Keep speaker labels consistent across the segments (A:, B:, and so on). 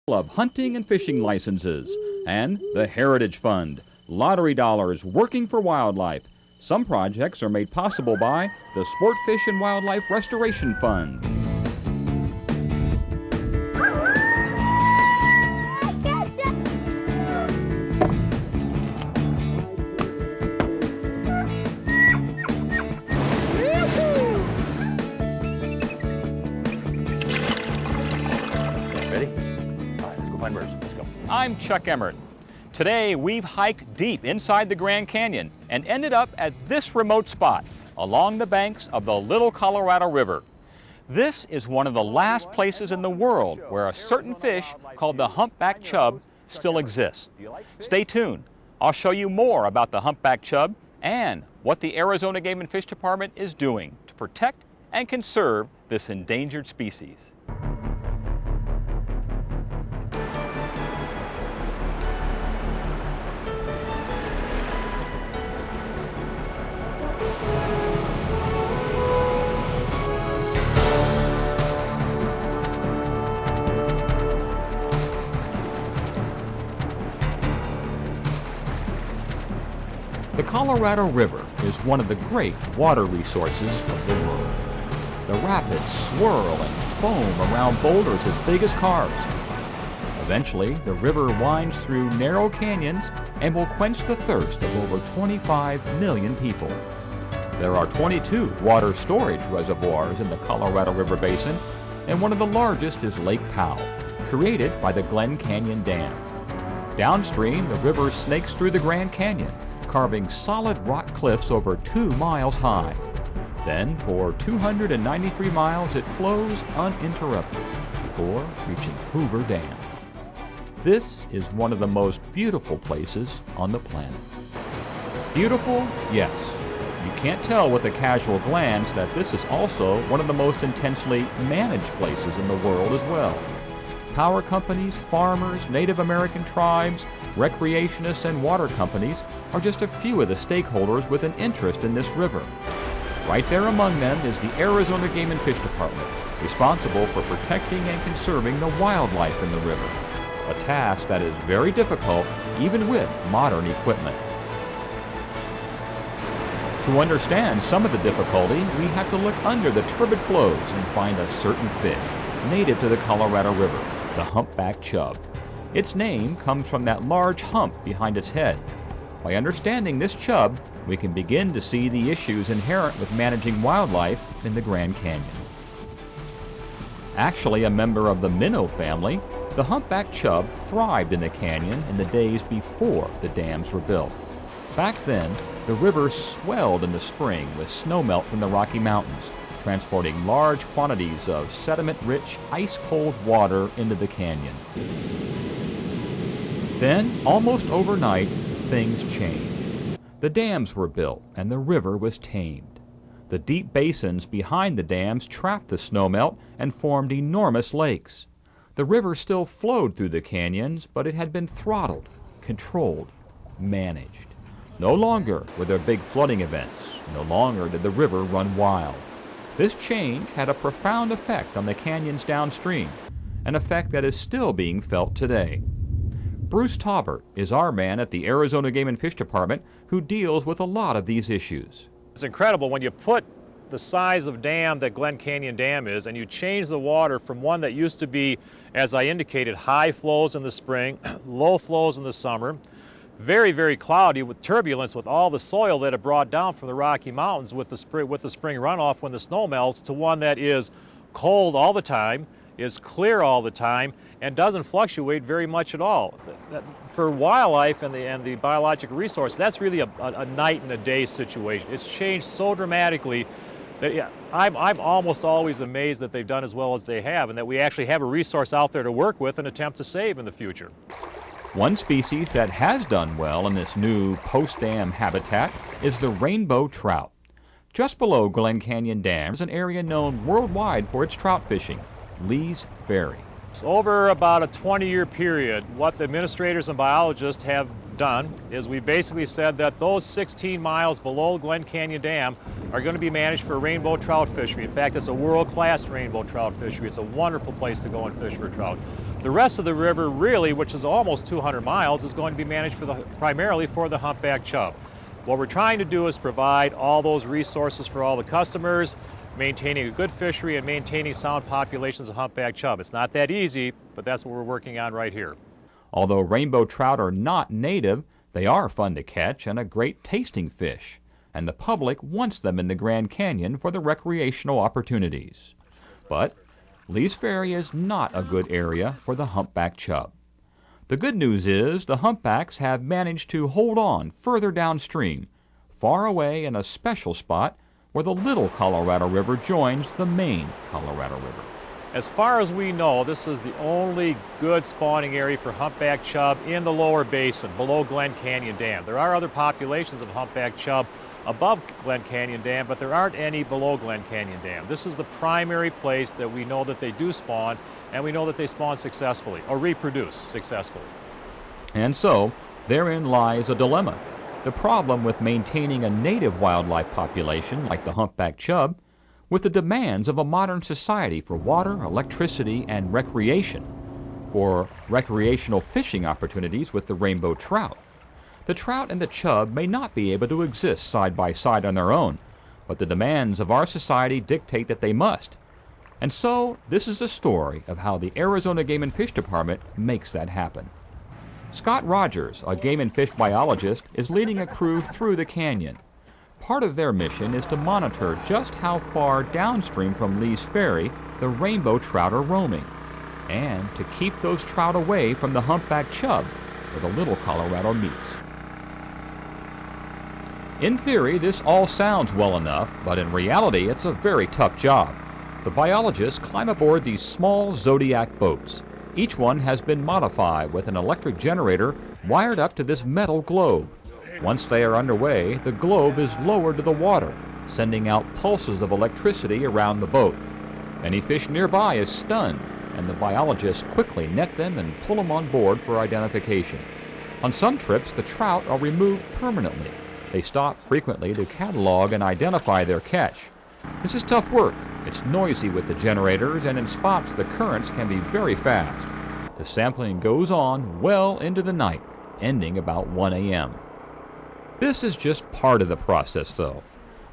A: of hunting and fishing licenses, and the Heritage Fund, lottery dollars working for wildlife. Some projects are made possible by the Sport Fish and Wildlife Restoration Fund. I'm Chuck Emmert. Today we've hiked deep inside the Grand Canyon and ended up at this remote spot along the banks of the Little Colorado River. This is one of the last places in the world where a certain fish called the humpback chub still exists. Stay tuned. I'll show you more about the humpback chub and what the Arizona Game and Fish Department is doing to protect and conserve this endangered species. The Colorado River is one of the great water resources of the world. The rapids swirl and foam around boulders as big as cars. Eventually, the river winds through narrow canyons and will quench the thirst of over 25 million people. There are 22 water storage reservoirs in the Colorado River Basin, and one of the largest is Lake Powell, created by the Glen Canyon Dam. Downstream, the river snakes through the Grand Canyon, carving solid rock cliffs over 2 miles high. Then, for 293 miles, it flows uninterrupted before reaching Hoover Dam. This is one of the most beautiful places on the planet. Beautiful? Yes. You can't tell with a casual glance that this is also one of the most intensely managed places in the world as well. Power companies, farmers, Native American tribes, recreationists, and water companies are just a few of the stakeholders with an interest in this river. Right there among them is the Arizona Game and Fish Department, responsible for protecting and conserving the wildlife in the river, a task that is very difficult even with modern equipment. To understand some of the difficulty, we have to look under the turbid flows and find a certain fish native to the Colorado River, the humpback chub. Its name comes from that large hump behind its head. By understanding this chub, we can begin to see the issues inherent with managing wildlife in the Grand Canyon. Actually a member of the minnow family, the humpback chub thrived in the canyon in the days before the dams were built. Back then, the river swelled in the spring with snowmelt from the Rocky Mountains, transporting large quantities of sediment-rich, ice-cold water into the canyon. Then, almost overnight, things changed. The dams were built and the river was tamed. The deep basins behind the dams trapped the snowmelt and formed enormous lakes. The river still flowed through the canyons, but it had been throttled, controlled, managed. No longer were there big flooding events. No longer did the river run wild. This change had a profound effect on the canyons downstream, an effect that is still being felt today. Bruce Taubert is our man at the Arizona Game and Fish Department who deals with a lot of these issues.
B: It's incredible when you put the size of dam that Glen Canyon Dam is and you change the water from one that used to be, as I indicated, high flows in the spring, low flows in the summer, very, very cloudy with turbulence with all the soil that it brought down from the Rocky Mountains with the spring runoff when the snow melts, to one that is cold all the time, is clear all the time, and doesn't fluctuate very much at all. For wildlife and the biological resource, that's really a night and a day situation. It's changed so dramatically that I'm almost always amazed that they've done as well as they have, and that we actually have a resource out there to work with and attempt to save in the future.
A: One species that has done well in this new post-dam habitat is the rainbow trout. Just below Glen Canyon Dam is an area known worldwide for its trout fishing, Lee's Ferry.
B: Over about a 20-year period, what the administrators and biologists have done is we basically said that those 16 miles below Glen Canyon Dam are going to be managed for rainbow trout fishery. In fact, it's a world-class rainbow trout fishery. It's a wonderful place to go and fish for trout. The rest of the river, really, which is almost 200 miles, is going to be managed primarily for the humpback chub. What we're trying to do is provide all those resources for all the customers, maintaining a good fishery and maintaining sound populations of humpback chub. It's not that easy, but that's what we're working on right here.
A: Although rainbow trout are not native, they are fun to catch and a great tasting fish, and the public wants them in the Grand Canyon for the recreational opportunities. But Lee's Ferry is not a good area for the humpback chub. The good news is the humpbacks have managed to hold on further downstream, far away in a special spot where the Little Colorado River joins the main Colorado River.
B: As far as we know, this is the only good spawning area for humpback chub in the lower basin, below Glen Canyon Dam. There are other populations of humpback chub above Glen Canyon Dam, but there aren't any below Glen Canyon Dam. This is the primary place that we know that they do spawn, and we know that they spawn successfully, or reproduce successfully.
A: And so, therein lies a dilemma. The problem with maintaining a native wildlife population like the humpback chub with the demands of a modern society for water, electricity, and recreation, for recreational fishing opportunities with the rainbow trout. The trout and the chub may not be able to exist side by side on their own, but the demands of our society dictate that they must. And so, this is a story of how the Arizona Game and Fish Department makes that happen. Scott Rogers, a game and fish biologist, is leading a crew through the canyon. Part of their mission is to monitor just how far downstream from Lee's Ferry the rainbow trout are roaming, and to keep those trout away from the humpback chub where the Little Colorado meets. In theory, this all sounds well enough, but in reality it's a very tough job. The biologists climb aboard these small Zodiac boats. Each one has been modified with an electric generator wired up to this metal globe. Once they are underway, the globe is lowered to the water, sending out pulses of electricity around the boat. Any fish nearby is stunned, and the biologists quickly net them and pull them on board for identification. On some trips, the trout are removed permanently. They stop frequently to catalog and identify their catch. This is tough work. It's noisy with the generators, and in spots the currents can be very fast. The sampling goes on well into the night, ending about 1 a.m. This is just part of the process, though.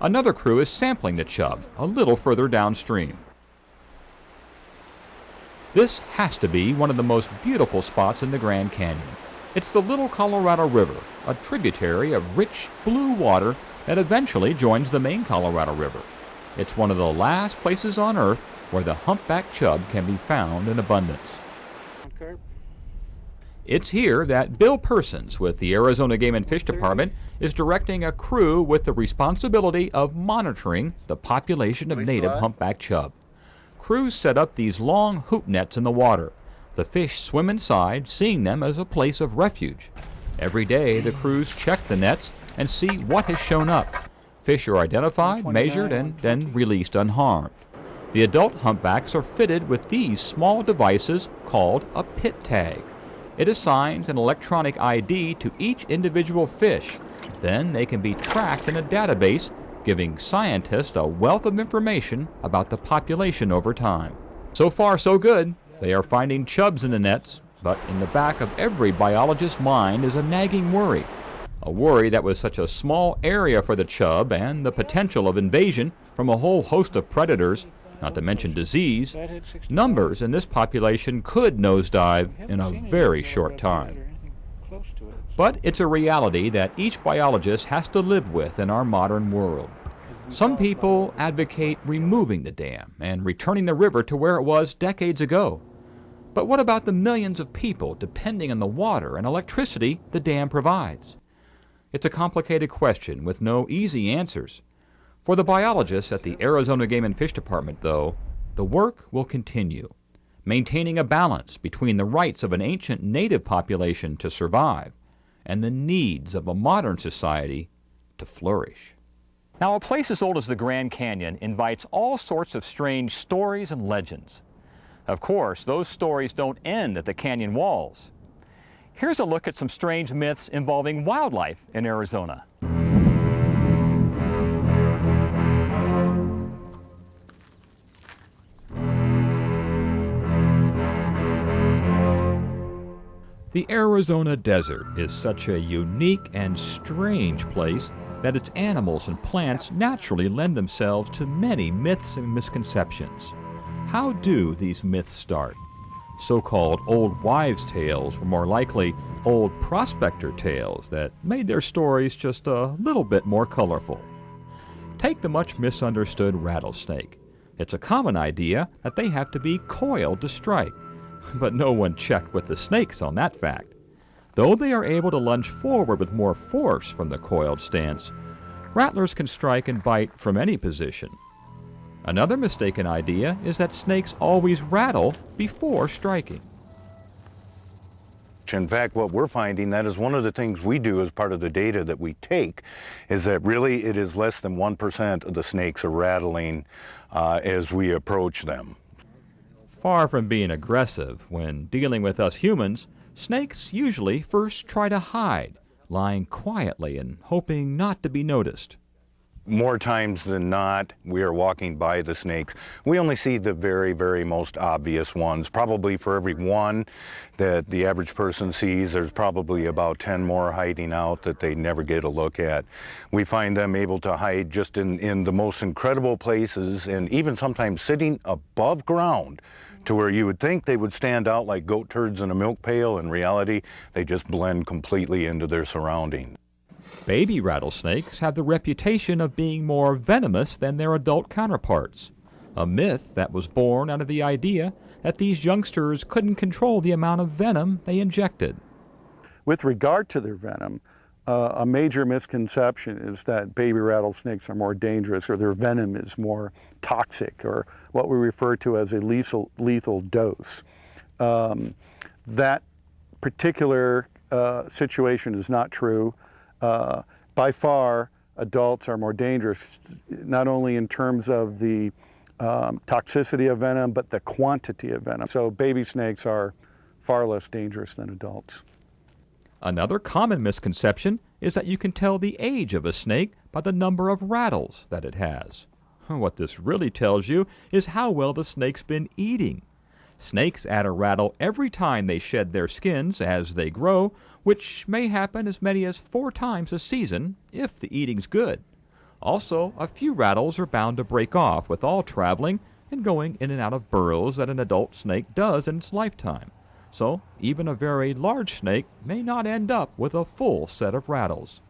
A: Another crew is sampling the chub a little further downstream. This has to be one of the most beautiful spots in the Grand Canyon. It's the Little Colorado River, a tributary of rich blue water that eventually joins the main Colorado River. It's one of the last places on Earth where the humpback chub can be found in abundance.
C: Okay.
A: It's here that Bill Persons with the Arizona Game and Fish Department is directing a crew with the responsibility of monitoring the population of native humpback chub. Crews set up these long hoop nets in the water. The fish swim inside, seeing them as a place of refuge. Every day the crews check the nets and see what has shown up. Fish are identified, measured, and then released unharmed. The adult humpbacks are fitted with these small devices called a pit tag. It assigns an electronic ID to each individual fish. Then they can be tracked in a database, giving scientists a wealth of information about the population over time. So far, so good. They are finding chubs in the nets, but in the back of every biologist's mind is a nagging worry. A worry that with such a small area for the chub and the potential of invasion from a whole host of predators, not to mention disease, numbers in this population could nosedive in a very short time. But it's a reality that each biologist has to live with in our modern world. Some people advocate removing the dam and returning the river to where it was decades ago. But what about the millions of people depending on the water and electricity the dam provides? It's a complicated question with no easy answers. For the biologists at the Arizona Game and Fish Department, though, the work will continue, maintaining a balance between the rights of an ancient native population to survive and the needs of a modern society to flourish. Now, a place as old as the Grand Canyon invites all sorts of strange stories and legends. Of course, those stories don't end at the canyon walls. Here's a look at some strange myths involving wildlife in Arizona. The Arizona desert is such a unique and strange place that its animals and plants naturally lend themselves to many myths and misconceptions. How do these myths start? So-called old wives' tales were more likely old prospector tales that made their stories just a little bit more colorful. Take the much misunderstood rattlesnake. It's a common idea that they have to be coiled to strike, but no one checked with the snakes on that fact. Though they are able to lunge forward with more force from the coiled stance, rattlers can strike and bite from any position. Another mistaken idea is that snakes always rattle before striking.
C: In fact, what we're finding, that is one of the things we do as part of the data that we take, is that really it is less than 1% of the snakes are rattling as we approach them.
A: Far from being aggressive, when dealing with us humans, snakes usually first try to hide, lying quietly and hoping not to be noticed.
C: More times than not, we are walking by the snakes. We only see the very, very most obvious ones. Probably for every one that the average person sees, there's probably about 10 more hiding out that they never get a look at. We find them able to hide just in the most incredible places, and even sometimes sitting above ground to where you would think they would stand out like goat turds in a milk pail. In reality, they just blend completely into their surroundings.
A: Baby rattlesnakes have the reputation of being more venomous than their adult counterparts, a myth that was born out of the idea that these youngsters couldn't control the amount of venom they injected.
D: With regard to their venom, a major misconception is that baby rattlesnakes are more dangerous or their venom is more toxic, or what we refer to as a lethal dose. That particular situation is not true. By far, adults are more dangerous, not only in terms of the toxicity of venom, but the quantity of venom. So baby snakes are far less dangerous than adults.
A: Another common misconception is that you can tell the age of a snake by the number of rattles that it has. What this really tells you is how well the snake's been eating. Snakes add a rattle every time they shed their skins as they grow, which may happen as many as 4 times a season if the eating's good. Also, a few rattles are bound to break off with all traveling and going in and out of burrows that an adult snake does in its lifetime. So, even a very large snake may not end up with a full set of rattles.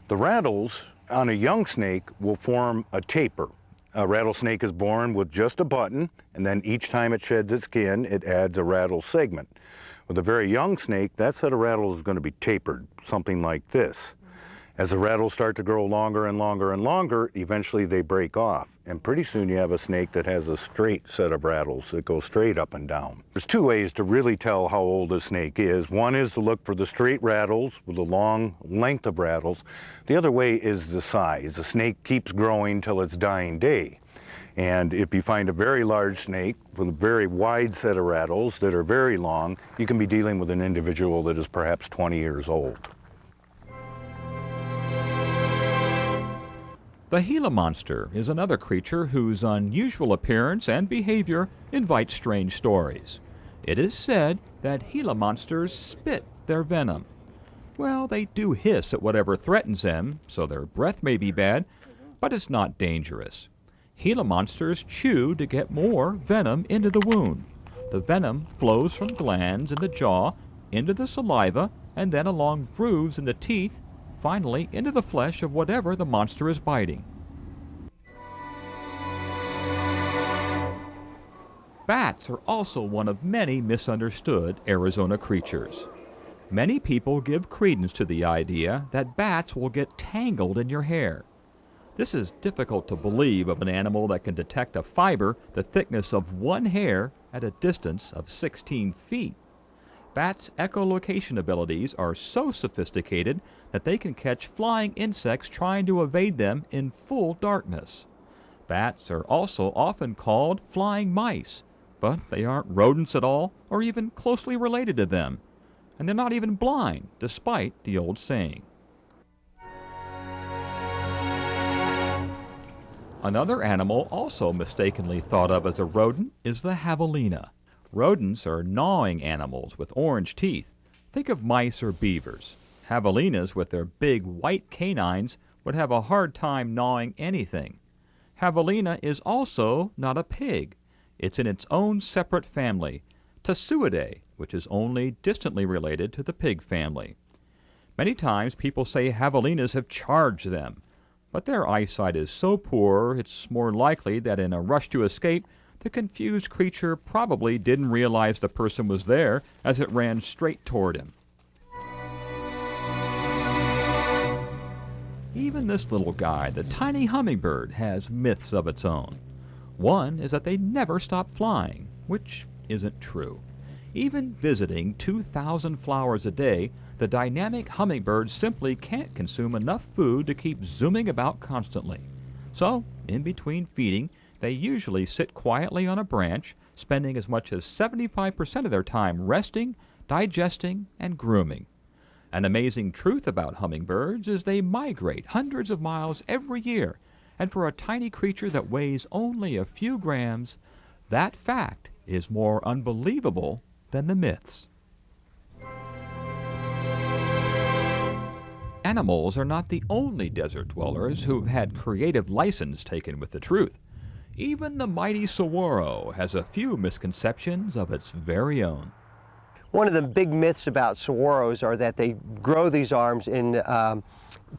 C: The rattles on a young snake will form a taper. A rattlesnake is born with just a button, and then each time it sheds its skin, it adds a rattle segment. With a very young snake, that set of rattles is going to be tapered, something like this. As the rattles start to grow longer and longer and longer, eventually they break off. And pretty soon you have a snake that has a straight set of rattles that go straight up and down. There's 2 ways to really tell how old a snake is. One is to look for the straight rattles with a long length of rattles. The other way is the size. The snake keeps growing till its dying day. And if you find a very large snake with a very wide set of rattles that are very long, you can be dealing with an individual that is perhaps 20 years old.
A: The Gila monster is another creature whose unusual appearance and behavior invite strange stories. It is said that Gila monsters spit their venom. Well, they do hiss at whatever threatens them, so their breath may be bad, but it's not dangerous. Gila monsters chew to get more venom into the wound. The venom flows from glands in the jaw into the saliva and then along grooves in the teeth, finally into the flesh of whatever the monster is biting. Bats are also one of many misunderstood Arizona creatures. Many people give credence to the idea that bats will get tangled in your hair. This is difficult to believe of an animal that can detect a fiber the thickness of one hair at a distance of 16 feet. Bats' echolocation abilities are so sophisticated that they can catch flying insects trying to evade them in full darkness. Bats are also often called flying mice, but they aren't rodents at all or even closely related to them. And they're not even blind, despite the old saying. Another animal also mistakenly thought of as a rodent is the javelina. Rodents are gnawing animals with orange teeth, Think of mice or beavers. Javelinas with their big white canines would have a hard time gnawing anything. Javelina is also not a pig. It's in its own separate family, Schuett, which is only distantly related to the pig family. Many times people say javelinas have charged them, but their eyesight is so poor it's more likely that in a rush to escape, the confused creature probably didn't realize the person was there as it ran straight toward him. Even this little guy, the tiny hummingbird, has myths of its own. One is that they never stop flying, which isn't true. Even visiting 2,000 flowers a day, the dynamic hummingbird simply can't consume enough food to keep zooming about constantly. So, in between feeding, they usually sit quietly on a branch, spending as much as 75% of their time resting, digesting, and grooming. An amazing truth about hummingbirds is they migrate hundreds of miles every year, and for a tiny creature that weighs only a few grams, that fact is more unbelievable than the myths. Animals are not the only desert dwellers who've had creative license taken with the truth. Even the mighty saguaro has a few misconceptions of its very own.
E: One of the big myths about saguaros are that they grow these arms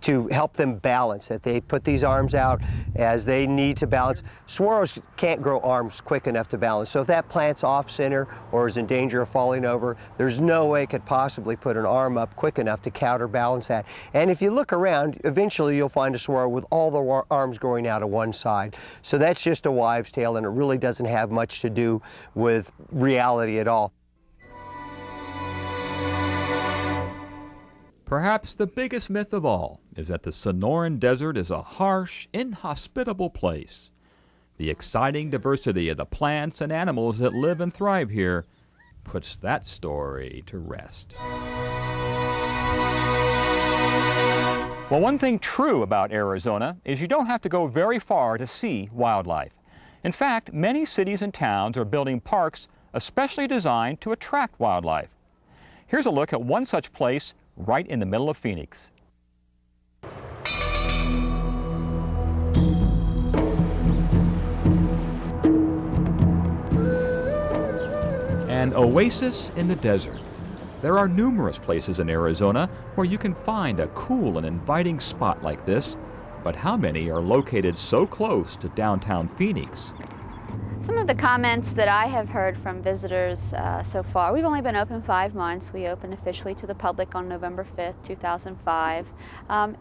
E: to help them balance, that they put these arms out as they need to balance. Saguaros can't grow arms quick enough to balance, so if that plant's off center or is in danger of falling over, there's no way it could possibly put an arm up quick enough to counterbalance that. And if you look around, eventually you'll find a saguaro with all the arms growing out of one side. So that's just a wives' tale, and it really doesn't have much to do with reality at all.
A: Perhaps the biggest myth of all is that the Sonoran Desert is a harsh, inhospitable place. The exciting diversity of the plants and animals that live and thrive here puts that story to rest.
F: Well, one thing true about Arizona is you don't have to go very far to see wildlife. In fact, many cities and towns are building parks especially designed to attract wildlife. Here's a look at one such place right in the middle of Phoenix.
A: An oasis in the desert. There are numerous places in Arizona where you can find a cool and inviting spot like this, but how many are located so close to downtown Phoenix?
G: Some of the comments that I have heard from visitors so far, we've only been open 5 months. We opened officially to the public on November 5th, 2005.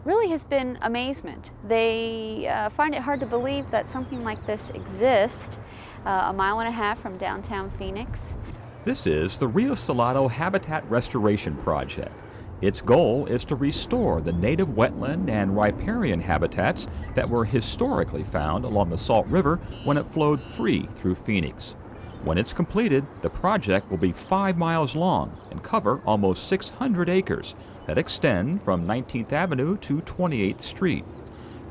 G: Really has been amazement. They find it hard to believe that something like this exists a mile and a half from downtown Phoenix.
A: This is the Rio Salado Habitat Restoration Project. Its goal is to restore the native wetland and riparian habitats that were historically found along the Salt River when it flowed free through Phoenix. When it's completed, the project will be 5 miles long and cover almost 600 acres that extend from 19th Avenue to 28th Street.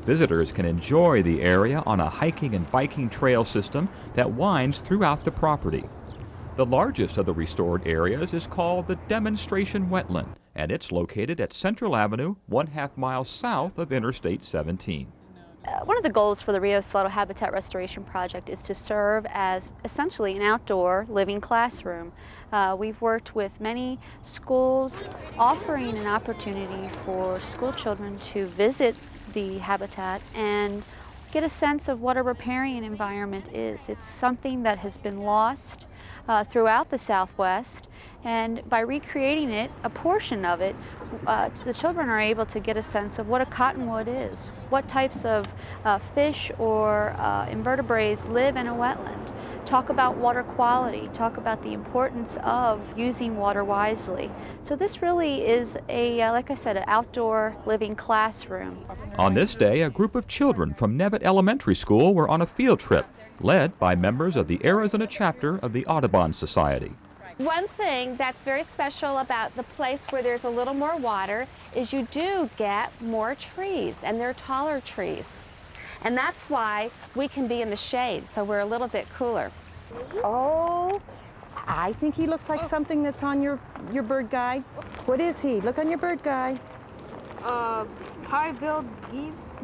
A: Visitors can enjoy the area on a hiking and biking trail system that winds throughout the property. The largest of the restored areas is called the Demonstration Wetland, and it's located at Central Avenue, 1/2 mile south of Interstate 17.
G: One of the goals for the Rio Salado Habitat Restoration Project is to serve as essentially an outdoor living classroom. We've worked with many schools offering an opportunity for school children to visit the habitat and get a sense of what a riparian environment is. It's something that has been lost throughout the Southwest, and by recreating it, a portion of it, the children are able to get a sense of what a cottonwood is, what types of fish or invertebrates live in a wetland, talk about water quality, talk about the importance of using water wisely. So this really is a, like I said, an outdoor living classroom.
A: On this day, a group of children from Nevitt Elementary School were on a field trip, led by members of the Arizona chapter of the Audubon Society.
H: One thing that's very special about the place where there's a little more water is you do get more trees, and they're taller trees. And that's why we can be in the shade, so we're a little bit cooler.
I: Oh, I think he looks like something that's on your bird guy. What is he? Look on your bird guy.
J: Pie-billed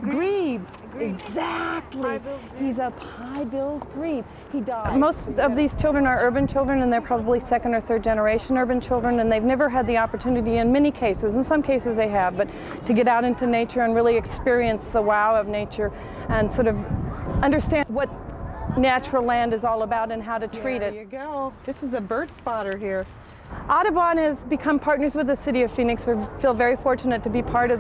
I: Grebe. Exactly. He's a pie-billed grebe. He died. Most of these children are urban children, and they're probably second or third generation urban children, and they've never had the opportunity in many cases. In some cases they have, but to get out into nature and really experience the wow of nature and sort of understand what natural land is all about and how to treat it.
J: There you go. This is a bird spotter here.
I: Audubon has become partners with the City of Phoenix. We feel very fortunate to be part of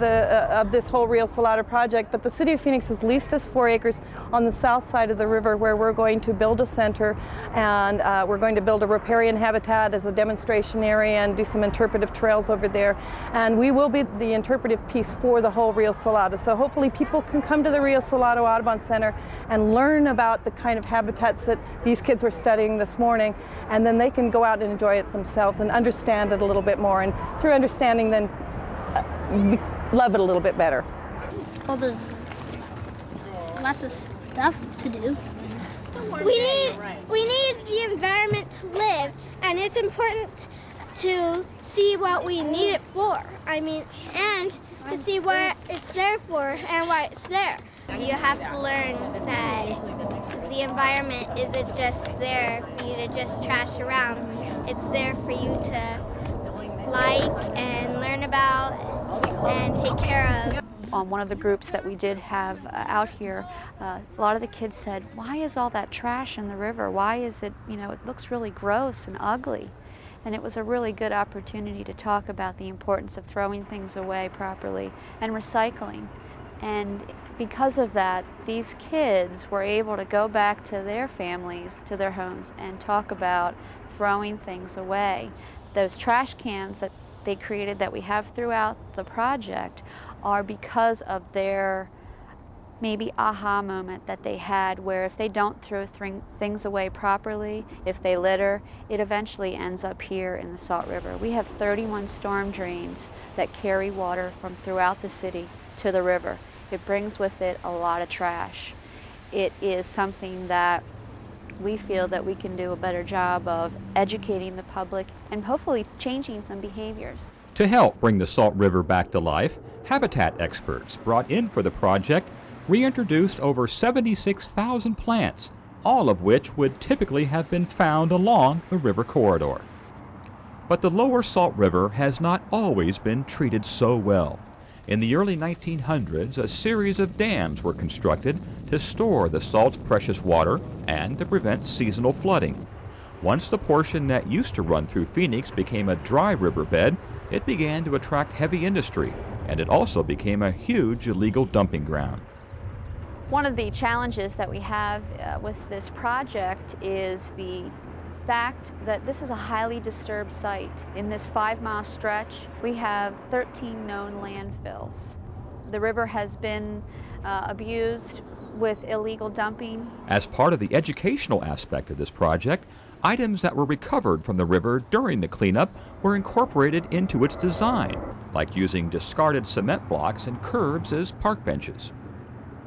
I: this whole Rio Salado project, but the City of Phoenix has leased us 4 acres on the south side of the river where we're going to build a center, and we're going to build a riparian habitat as a demonstration area and do some interpretive trails over there. And we will be the interpretive piece for the whole Rio Salado. So hopefully people can come to the Rio Salado Audubon Center and learn about the kind of habitats that these kids were studying this morning, and then they can go out and enjoy it themselves and understand it a little bit more, and through understanding then love it a little bit better.
K: Well, there's lots of stuff to do.
L: We need the environment to live, and it's important to see what we need it for. I mean, and to see what it's there for and why it's there. You have to learn that the environment isn't just there for you to just trash around. It's there for you to like and learn about and take care of.
G: On one of the groups that we did have out here, a lot of the kids said, why is all that trash in the river? Why is it, it looks really gross and ugly. And it was a really good opportunity to talk about the importance of throwing things away properly and recycling. And because of that, these kids were able to go back to their families, to their homes, and talk about throwing things away. Those trash cans that they created that we have throughout the project are because of their maybe aha moment that they had, where if they don't throw things away properly, if they litter, it eventually ends up here in the Salt River. We have 31 storm drains that carry water from throughout the city to the river. It brings with it a lot of trash. It is something that we feel that we can do a better job of educating the public and hopefully changing some behaviors.
A: To help bring the Salt River back to life, habitat experts brought in for the project reintroduced over 76,000 plants, all of which would typically have been found along the river corridor. But the lower Salt River has not always been treated so well. In the early 1900s, a series of dams were constructed to store the salt's precious water and to prevent seasonal flooding. Once the portion that used to run through Phoenix became a dry riverbed, it began to attract heavy industry, and it also became a huge illegal dumping ground.
G: One of the challenges that we have with this project is the fact that this is a highly disturbed site. In this 5-mile stretch, we have 13 known landfills. The river has been abused with illegal dumping.
A: As part of the educational aspect of this project, items that were recovered from the river during the cleanup were incorporated into its design, like using discarded cement blocks and curbs as park benches.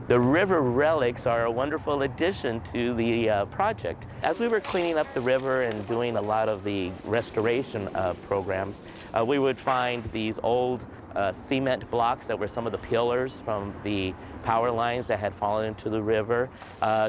M: The river relics are a wonderful addition to the project. As we were cleaning up the river and doing a lot of the restoration programs, we would find these old cement blocks that were some of the pillars from the power lines that had fallen into the river.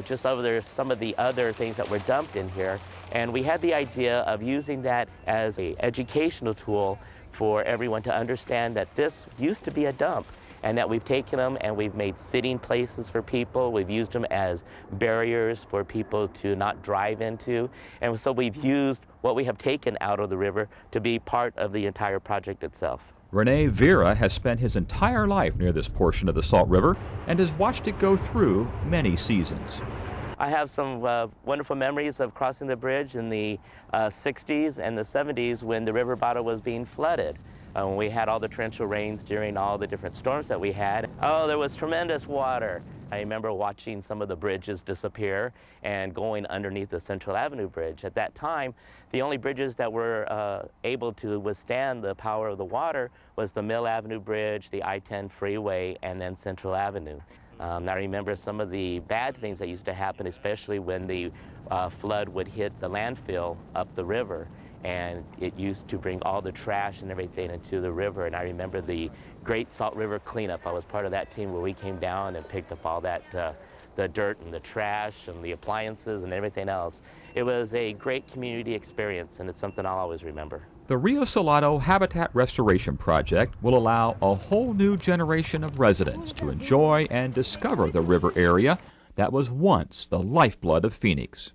M: Just over there, some of the other things that were dumped in here. And we had the idea of using that as an educational tool for everyone to understand that this used to be a dump, and that we've taken them and we've made sitting places for people. We've used them as barriers for people to not drive into. And so we've used what we have taken out of the river to be part of the entire project itself.
A: Rene Vera has spent his entire life near this portion of the Salt River and has watched it go through many seasons.
M: I have some wonderful memories of crossing the bridge in the 60s and the 70s when the river bottom was being flooded. When we had all the torrential rains during all the different storms that we had. Oh, there was tremendous water. I remember watching some of the bridges disappear and going underneath the Central Avenue Bridge. At that time, the only bridges that were able to withstand the power of the water was the Mill Avenue Bridge, the I-10 freeway, and then Central Avenue. I remember some of the bad things that used to happen, especially when the flood would hit the landfill up the river, and it used to bring all the trash and everything into the river. And I remember the Great Salt River cleanup. I was part of that team where we came down and picked up all that the dirt and the trash and the appliances and everything else. It was a great community experience, and it's something I'll always remember.
A: The Rio Salado Habitat Restoration Project will allow a whole new generation of residents to enjoy and discover the river area that was once the lifeblood of Phoenix.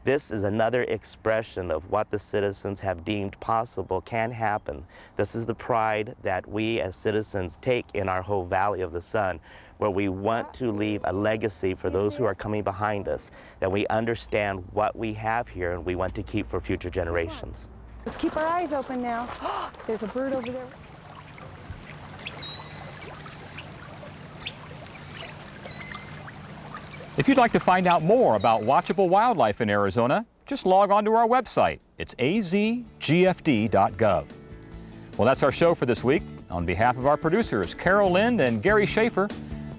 M: This is another expression of what the citizens have deemed possible can happen. This is the pride that we as citizens take in our whole Valley of the Sun, where we want to leave a legacy for those who are coming behind us, that we understand what we have here and we want to keep for future generations.
I: Let's keep our eyes open now. There's a bird over there.
F: If you'd like to find out more about watchable wildlife in Arizona, just log on to our website. It's azgfd.gov. Well, that's our show for this week. On behalf of our producers, Carol Lind and Gary Schaefer,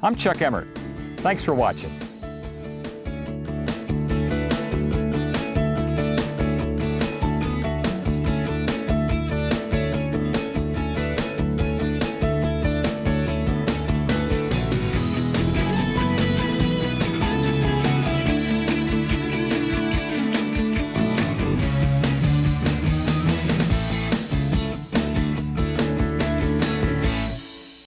F: I'm Chuck Emmert. Thanks for watching.